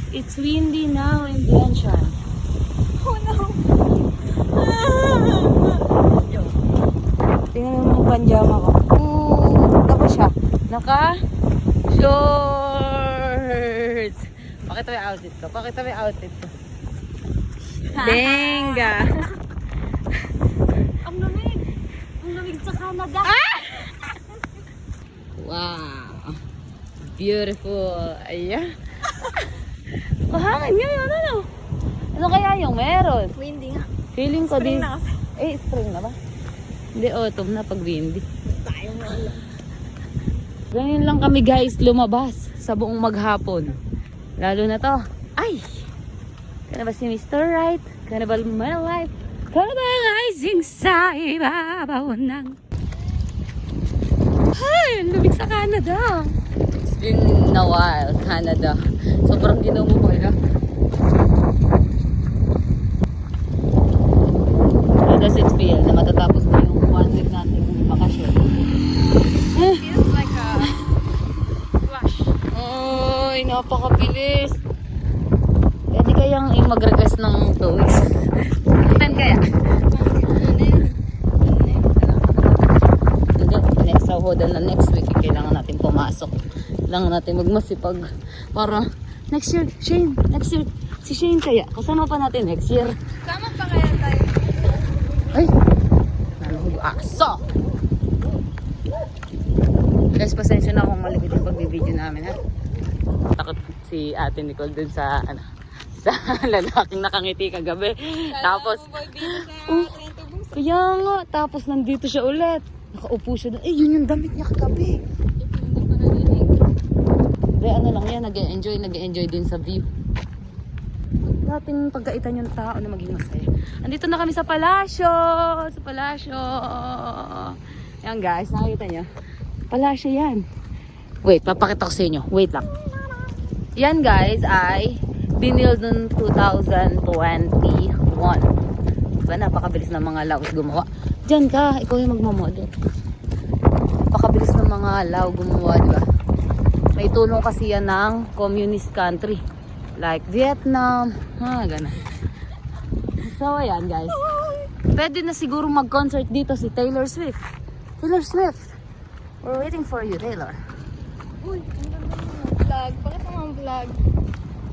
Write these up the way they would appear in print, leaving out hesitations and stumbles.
It's windy now in Vientiane. Oh no! Tingnan mo yung panjama ko. Ooh, tapos siya. Naka-shorts. Pakita mo yung outfit ko. Pakita mo yung outfit ko. Denga. Ang lamig! Ang lamig sa Canada! Wow. Beautiful. Ayan. Mahangin ngayon, ano? Ano kaya yung meron? Windy nga. Feeling ko Spring din. na kasi. Spring na ba? Hindi, autumn na pag windy. Tayo mo ulit. Ganyan lang kami guys, lumabas sa buong maghapon. Lalo na to. Ay! Kana ba si Mr. Right? Kana ba my life? Kana ba rising sa ibabaw ng... Ay! Lumig sa Canada! It's been a while, Canada. Sobrang ginumubala. How does it feel na matatapos na yung 1 week nating bakasyon? Feels like a flash. Ay, napakabilis. Pwede kayang mag-request ng 2 weeks. Saan kaya? Hindi. Sa hodan na next week, kailangan natin pumasok. Kailangan natin magmasipag. Para next year, Shane, next year. Si Shane kaya, kasama pa natin next year. Sama pa kaya tayo? Ay! Nanuhog aso! Guys, pasensya na kung malikot yung pagbibideo namin, ha? Takot si Ate Nicole dun sa, sa lalaking nakangiti kagabi. Tapos, kaya nga, tapos nandito siya ulit. Nakaupo siya dun. Yun yung damit niya kagabi. Hindi, ano lang yan, nag-enjoy din sa view. Nating pagkaitan yung tao na maging masaya. Andito na kami sa palasyo. Sa palasyo. Yan guys, nakikita nyo. Palasyo yan. Wait, papakita ko sa inyo. Wait lang. Yan guys ay binild noong 2021. Diba, napakabilis ng mga laos gumawa. Diyan ka, ikaw yung magmamodel. Napakabilis ng mga lao gumawa, diba? May tulong kasi yan ng communist country. Like Vietnam, gana. So, ayan guys. Pwede na siguro mag-concert dito si Taylor Swift. Taylor Swift. We're waiting for you, Taylor. Uy, ang ganda ng vlog. Bakit naman vlog?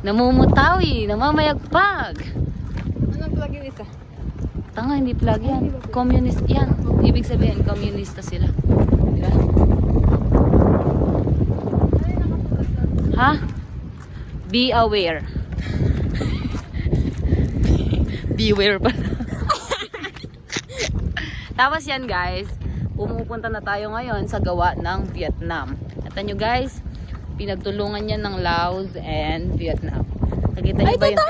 Namumutawi, namamayagpag. Anong vlog yung isa? Tanga, hindi plug yan. Communist yan. Ibig sabihin, communista sila. Diba? Ha? Be aware. Beware pa. Tapos yan guys, pumupunta na tayo ngayon sa gawa ng Vietnam. At nyo guys, pinagtulungan yan ng Laos and Vietnam. Nakita nyo ba yun? 2021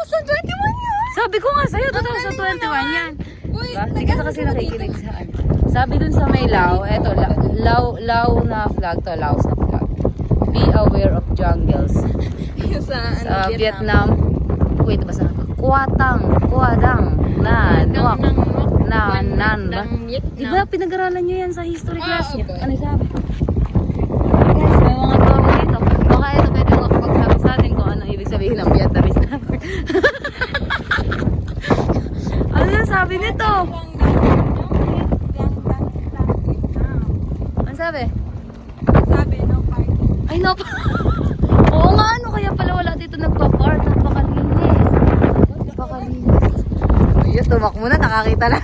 yan! Sabi ko nga sa'yo, 2021 yan. Uy, Diba? Hindi ka kasi nakikinig saan. Sabi dun sa may Lao, eto, Lao na flag to, Laos na flag. Be aware of jungles. sa Vietnam. Wait, basta Kuadang, Nan, ba? Diba pinag-aralan nyo yan sa history class nyo? Okay. Ano sabi? Guys, may mga tawag dito. Baka ito pwede makapagsabi sa atin kung ano ibig sabihin ng Vietnamese na. Ano yung sabi nito? Ano sabi? Sabi, no parking. Ay, no. Oo nga, ano kaya pala wala dito nagpa-park. Napakalinis. Napakalinis. Ayun, tumak muna. Nakakita na.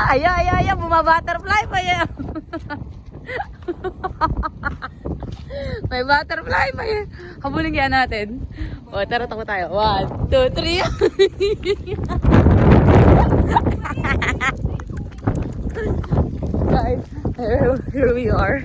Ay, bumabutterfly pa yan. May butterfly pa yan. Habulin kaya natin. O, tara, takbo tayo. 1, 2, 3. Guys, here we are.